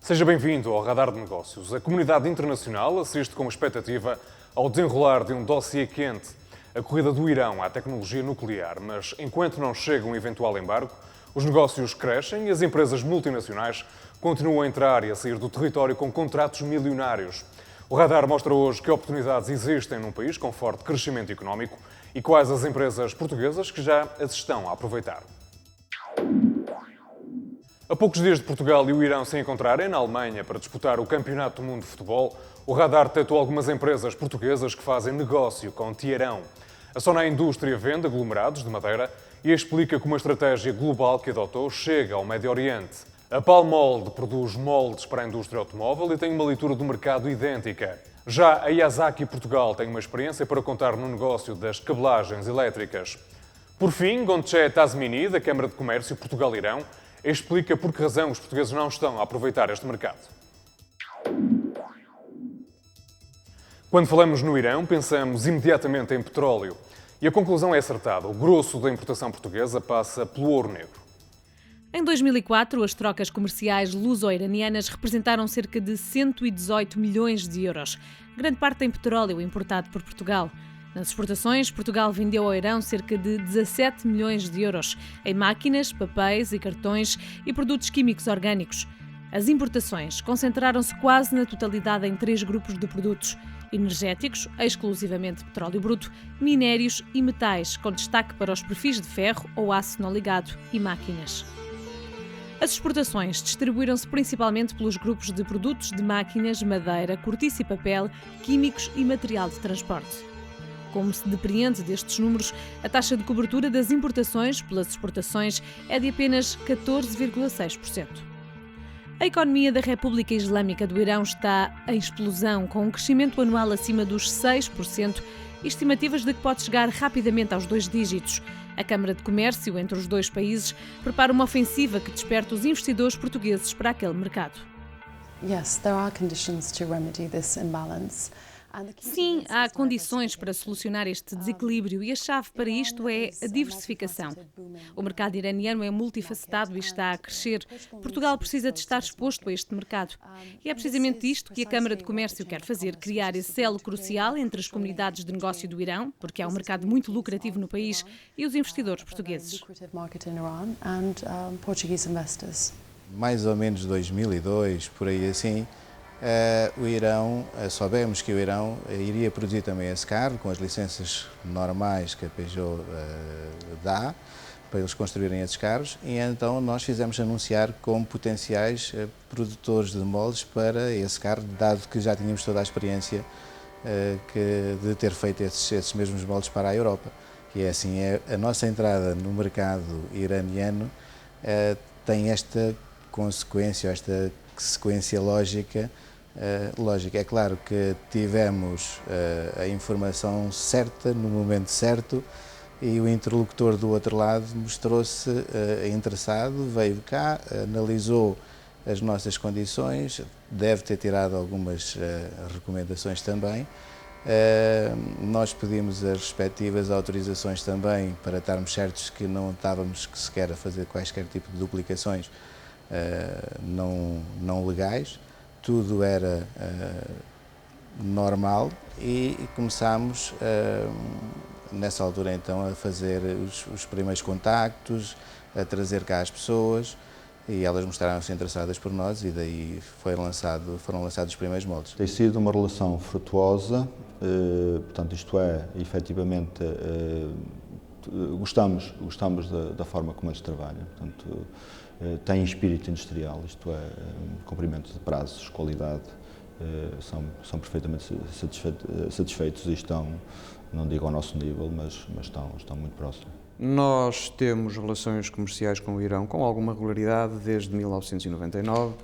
Seja bem-vindo ao Radar de Negócios. A comunidade internacional assiste com expectativa ao desenrolar de um dossiê quente, a corrida do Irão à tecnologia nuclear. Mas enquanto não chega um eventual embargo, os negócios crescem e as empresas multinacionais continuam a entrar e a sair do território com contratos milionários. O Radar mostra hoje que oportunidades existem num país com forte crescimento económico e quais as empresas portuguesas que já as estão a aproveitar. A poucos dias de Portugal e o Irão se encontrarem na Alemanha para disputar o Campeonato do Mundo de Futebol, o Radar detectou algumas empresas portuguesas que fazem negócio com Teherão. A Sonai Indústria vende aglomerados de madeira e explica como a estratégia global que adotou chega ao Médio Oriente. A Palmold produz moldes para a indústria automóvel e tem uma leitura do mercado idêntica. Já a Yazaki Portugal tem uma experiência para contar no negócio das cabelagens elétricas. Por fim, Gontché Tasmini, da Câmara de Comércio Portugal-Irão, explica por que razão os portugueses não estão a aproveitar este mercado. Quando falamos no Irão, pensamos imediatamente em petróleo. E a conclusão é acertada. O grosso da importação portuguesa passa pelo ouro negro. Em 2004, as trocas comerciais luso-iranianas representaram cerca de 118 milhões de euros, grande parte em petróleo importado por Portugal. Nas exportações, Portugal vendeu ao Irão cerca de 17 milhões de euros em máquinas, papéis e cartões e produtos químicos orgânicos. As importações concentraram-se quase na totalidade em 3 grupos de produtos: energéticos, exclusivamente petróleo bruto, minérios e metais, com destaque para os perfis de ferro ou aço não ligado e máquinas. As exportações distribuíram-se principalmente pelos grupos de produtos de máquinas, madeira, cortiça e papel, químicos e material de transporte. Como se depreende destes números, a taxa de cobertura das importações pelas exportações é de apenas 14,6%. A economia da República Islâmica do Irão está em explosão, com um crescimento anual acima dos 6% e estimativas de que pode chegar rapidamente aos 2 dígitos. A Câmara de Comércio entre os 2 países prepara uma ofensiva que desperta os investidores portugueses para aquele mercado. Yes, there are conditions to remedy this imbalance. Sim, há condições para solucionar este desequilíbrio e a chave para isto é a diversificação. O mercado iraniano é multifacetado e está a crescer. Portugal precisa de estar exposto a este mercado. E é precisamente isto que a Câmara de Comércio quer fazer, criar esse elo crucial entre as comunidades de negócio do Irão, porque há um mercado muito lucrativo no país, e os investidores portugueses. Mais ou menos 2002, por aí assim, o Irão, soubemos que o Irão iria produzir também esse carro com as licenças normais que a Peugeot dá para eles construírem esses carros, e então nós fizemos anunciar como potenciais produtores de moldes para esse carro, dado que já tínhamos toda a experiência de ter feito esses mesmos moldes para a Europa. E é assim, a nossa entrada no mercado iraniano tem esta consequência, esta sequência lógica. É claro que tivemos a informação certa no momento certo e o interlocutor do outro lado mostrou-se interessado, veio cá, analisou as nossas condições, deve ter tirado algumas recomendações também. Nós pedimos as respectivas autorizações também para estarmos certos que não estávamos sequer a fazer quaisquer tipo de duplicações não legais. Tudo era normal e começámos nessa altura então a fazer os primeiros contactos, a trazer cá as pessoas, e elas mostraram-se interessadas por nós, e daí foram lançados os primeiros moldes. Tem sido uma relação frutuosa, portanto isto é, efetivamente, gostamos da forma como eles trabalham, portanto, têm espírito industrial, isto é, cumprimento de prazos, qualidade, são perfeitamente satisfeitos e estão, não digo ao nosso nível, mas estão muito próximos. Nós temos relações comerciais com o Irão com alguma regularidade desde 1999,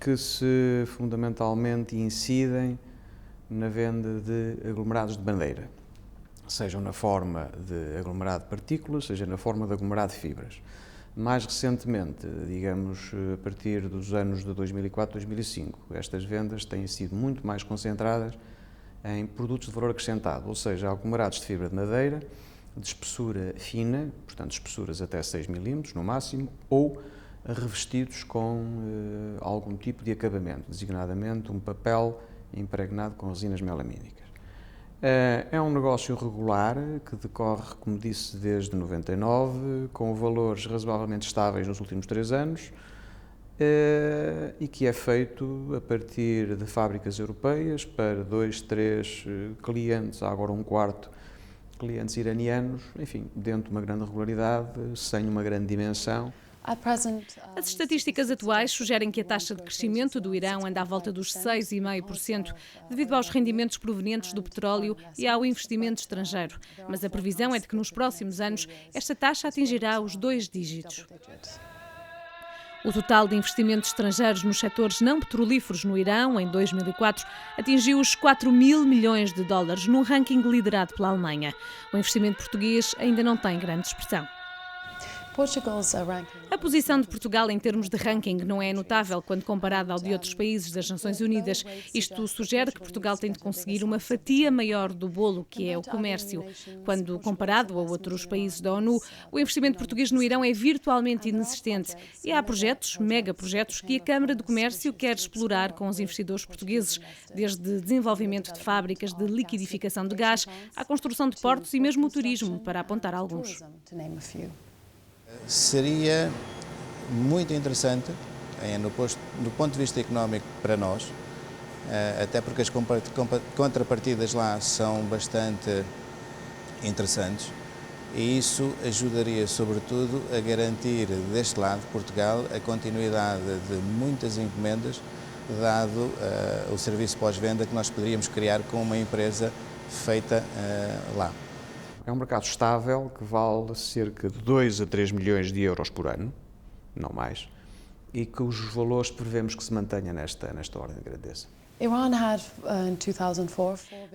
que se fundamentalmente incidem na venda de aglomerados de madeira, sejam na forma de aglomerado de partículas, seja na forma de aglomerado de fibras. Mais recentemente, digamos, a partir dos anos de 2004, 2005, estas vendas têm sido muito mais concentradas em produtos de valor acrescentado, ou seja, aglomerados de fibra de madeira, de espessura fina, portanto espessuras até 6 mm no máximo, ou revestidos com algum tipo de acabamento, designadamente um papel impregnado com resinas melamínicas. É um negócio regular que decorre, como disse, desde 99, com valores razoavelmente estáveis nos últimos 3 anos e que é feito a partir de fábricas europeias para 2, 3 clientes, há agora 1/4 clientes iranianos, enfim, dentro de uma grande regularidade, sem uma grande dimensão. As estatísticas atuais sugerem que a taxa de crescimento do Irão anda à volta dos 6,5%, devido aos rendimentos provenientes do petróleo e ao investimento estrangeiro. Mas a previsão é de que nos próximos anos esta taxa atingirá os 2 dígitos. O total de investimentos estrangeiros nos setores não petrolíferos no Irão, em 2004, atingiu os 4.000 milhões de dólares, num ranking liderado pela Alemanha. O investimento português ainda não tem grande expressão. A posição de Portugal em termos de ranking não é notável quando comparada ao de outros países das Nações Unidas. Isto sugere que Portugal tem de conseguir uma fatia maior do bolo, que é o comércio. Quando comparado a outros países da ONU, o investimento português no Irão é virtualmente inexistente e há projetos, megaprojetos, que a Câmara de Comércio quer explorar com os investidores portugueses, desde desenvolvimento de fábricas de liquidificação de gás à construção de portos e mesmo o turismo, para apontar alguns. Seria muito interessante, do ponto de vista económico, para nós, até porque as contrapartidas lá são bastante interessantes e isso ajudaria, sobretudo, a garantir deste lado, Portugal, a continuidade de muitas encomendas, dado o serviço pós-venda que nós poderíamos criar com uma empresa feita lá. É um mercado estável que vale cerca de 2 a 3 milhões de euros por ano, não mais, e cujos valores prevemos que se mantenha nesta ordem de grandeza.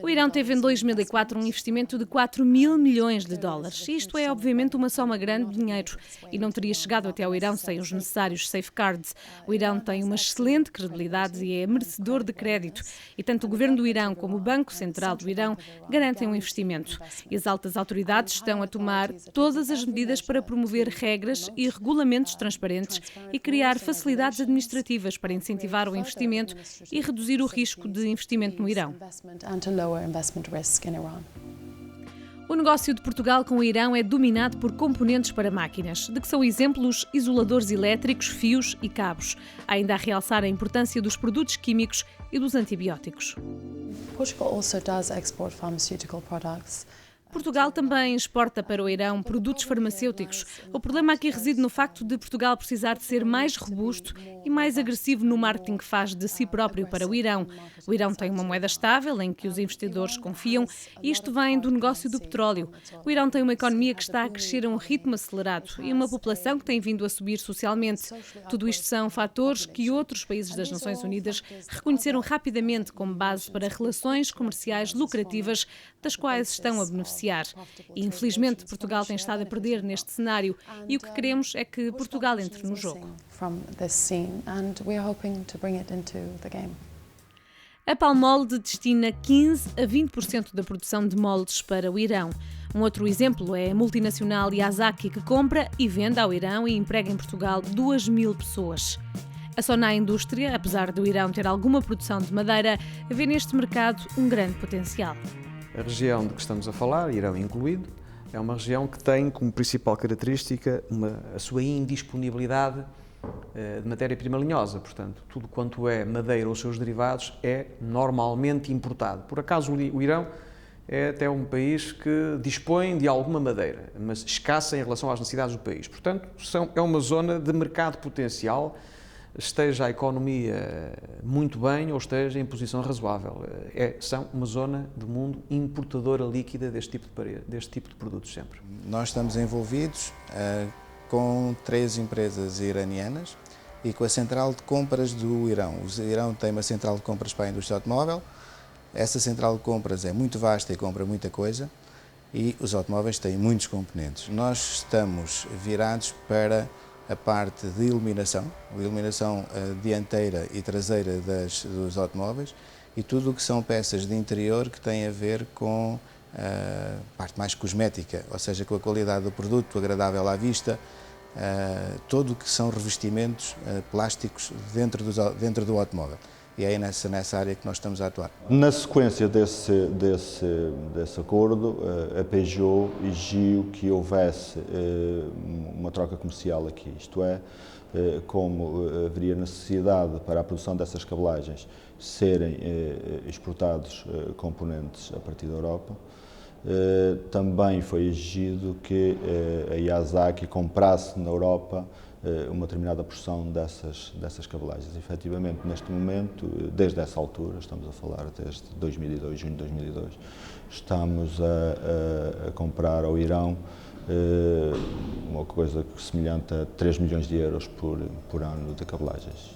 O Irão teve em 2004 um investimento de 4.000 milhões de dólares. Isto é, obviamente, uma soma grande de dinheiro e não teria chegado até ao Irão sem os necessários safeguards. O Irão tem uma excelente credibilidade e é merecedor de crédito. E tanto o governo do Irão como o Banco Central do Irão garantem o investimento. E as altas autoridades estão a tomar todas as medidas para promover regras e regulamentos transparentes e criar facilidades administrativas para incentivar o investimento e reduzir o risco de investimento no Irão. O negócio de Portugal com o Irão é dominado por componentes para máquinas, de que são exemplos isoladores elétricos, fios e cabos. Há ainda a realçar a importância dos produtos químicos e dos antibióticos. Portugal also does export pharmaceutical products. Portugal também exporta para o Irão produtos farmacêuticos. O problema aqui reside no facto de Portugal precisar de ser mais robusto e mais agressivo no marketing que faz de si próprio para o Irão. O Irão tem uma moeda estável em que os investidores confiam e isto vem do negócio do petróleo. O Irão tem uma economia que está a crescer a um ritmo acelerado e uma população que tem vindo a subir socialmente. Tudo isto são fatores que outros países das Nações Unidas reconheceram rapidamente como base para relações comerciais lucrativas das quais estão a beneficiar. E, infelizmente, Portugal tem estado a perder neste cenário e o que queremos é que Portugal entre no jogo. A Palmolde destina 15 a 20% da produção de moldes para o Irão. Um outro exemplo é a multinacional Yazaki, que compra e vende ao Irão e emprega em Portugal 2.000 pessoas. A Sonai Indústria, apesar do Irão ter alguma produção de madeira, vê neste mercado um grande potencial. A região de que estamos a falar, Irão incluído, é uma região que tem como principal característica a sua indisponibilidade de matéria-prima linhosa. Portanto, tudo quanto é madeira ou seus derivados é normalmente importado. Por acaso, o Irão é até um país que dispõe de alguma madeira, mas escassa em relação às necessidades do país. Portanto, é uma zona de mercado potencial, esteja a economia muito bem ou esteja em posição razoável. São uma zona do mundo importadora líquida deste tipo de produtos sempre. Nós estamos envolvidos com 3 empresas iranianas e com a central de compras do Irão. O Irão tem uma central de compras para a indústria automóvel. Essa central de compras é muito vasta e compra muita coisa e os automóveis têm muitos componentes. Nós estamos virados para a parte de iluminação dianteira e traseira dos automóveis e tudo o que são peças de interior que têm a ver com a parte mais cosmética, ou seja, com a qualidade do produto, agradável à vista, tudo o que são revestimentos plásticos dentro do automóvel. E é nessa área que nós estamos a atuar. Na sequência desse acordo, a Peugeot exigiu que houvesse uma troca comercial aqui, isto é, como haveria necessidade para a produção dessas cabelagens serem exportados componentes a partir da Europa, também foi exigido que a Yazaki comprasse na Europa uma determinada porção dessas cabelagens. Efetivamente, neste momento, desde essa altura, estamos a falar desde 2002, junho de 2002, estamos a comprar ao Irão uma coisa semelhante a 3 milhões de euros por ano de cabelagens.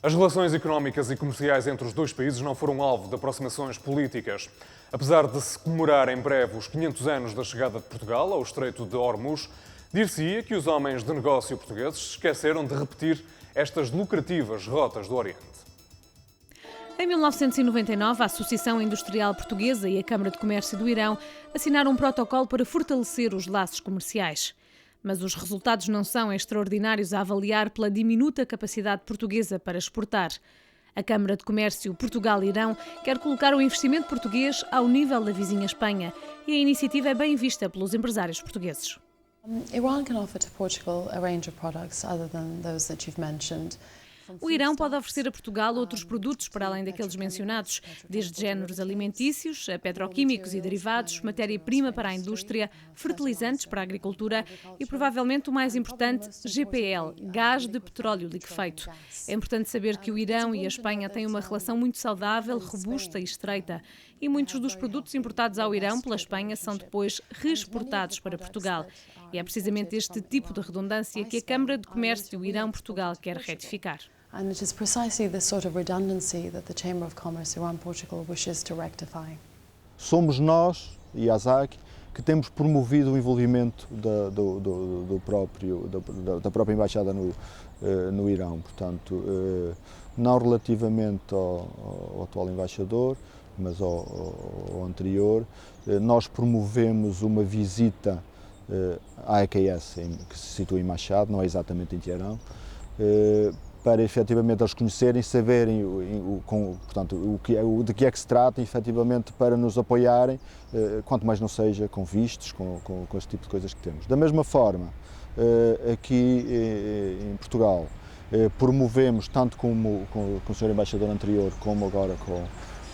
As relações económicas e comerciais entre os dois países não foram alvo de aproximações políticas. Apesar de se comemorar em breve os 500 anos da chegada de Portugal ao Estreito de Hormuz, dir-se-ia que os homens de negócio portugueses esqueceram de repetir estas lucrativas rotas do Oriente. Em 1999, a Associação Industrial Portuguesa e a Câmara de Comércio do Irão assinaram um protocolo para fortalecer os laços comerciais. Mas os resultados não são extraordinários a avaliar pela diminuta capacidade portuguesa para exportar. A Câmara de Comércio Portugal-Irão quer colocar o investimento português ao nível da vizinha Espanha e a iniciativa é bem vista pelos empresários portugueses. Iran can offer to Portugal a range of products other than those that you've mentioned. O Irão pode oferecer a Portugal outros produtos para além daqueles mencionados, desde géneros alimentícios, a petroquímicos e derivados, matéria-prima para a indústria, fertilizantes para a agricultura e, provavelmente o mais importante, GPL, gás de petróleo liquefeito. É importante saber que o Irão e a Espanha têm uma relação muito saudável, robusta e estreita. E muitos dos produtos importados ao Irão pela Espanha são depois reexportados para Portugal. E é precisamente este tipo de redundância que a Câmara de Comércio Irão-Portugal quer retificar. And it is precisely this sort of redundancy that the Chamber of Commerce Iran-Portugal wishes to rectify. Somos nós, Yazaki, que temos promovido o envolvimento da própria embaixada no Irão. Portanto, não relativamente ao atual embaixador, mas ao anterior, nós promovemos uma visita à EKS, que se situa em Mashhad, não é exatamente em Teherão, para efetivamente eles conhecerem, saberem portanto, de que é que se trata, efetivamente para nos apoiarem, quanto mais não seja com vistos, com este tipo de coisas que temos. Da mesma forma, aqui em Portugal, promovemos, tanto com o Sr. Embaixador anterior, como agora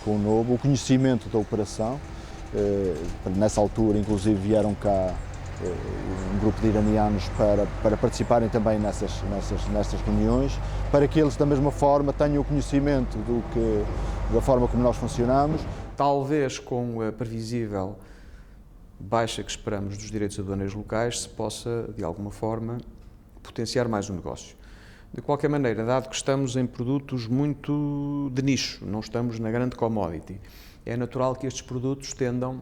com o novo, o conhecimento da operação. Nessa altura, inclusive, vieram cá um grupo de iranianos para participarem também nessas reuniões, para que eles da mesma forma tenham o conhecimento da forma como nós funcionamos. Talvez com a previsível baixa que esperamos dos direitos aduaneiros locais se possa, de alguma forma, potenciar mais o negócio. De qualquer maneira, dado que estamos em produtos muito de nicho, não estamos na grande commodity, é natural que estes produtos tendam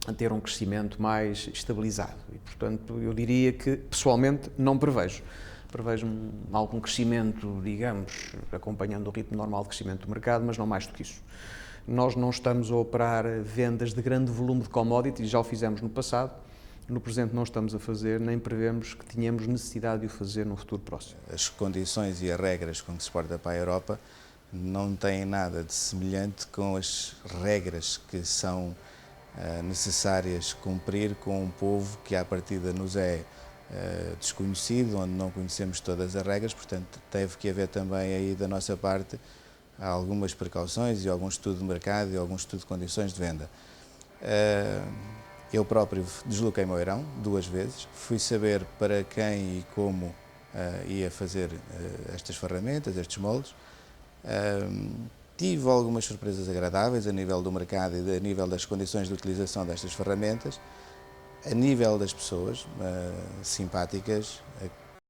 a ter um crescimento mais estabilizado e, portanto, eu diria que, pessoalmente, não prevejo. Prevejo algum crescimento, digamos, acompanhando o ritmo normal de crescimento do mercado, mas não mais do que isso. Nós não estamos a operar vendas de grande volume de commodities, já o fizemos no passado, no presente não estamos a fazer, nem prevemos que tenhamos necessidade de o fazer no futuro próximo. As condições e as regras com que se exporta para a Europa não têm nada de semelhante com as regras que são necessárias cumprir com um povo que à partida nos é desconhecido, onde não conhecemos todas as regras, portanto teve que haver também aí da nossa parte algumas precauções e algum estudo de mercado e algum estudo de condições de venda. Eu próprio desloquei-me ao Irão 2 vezes, fui saber para quem e como ia fazer estas ferramentas, estes moldes. Tive algumas surpresas agradáveis a nível do mercado e a nível das condições de utilização destas ferramentas, a nível das pessoas simpáticas,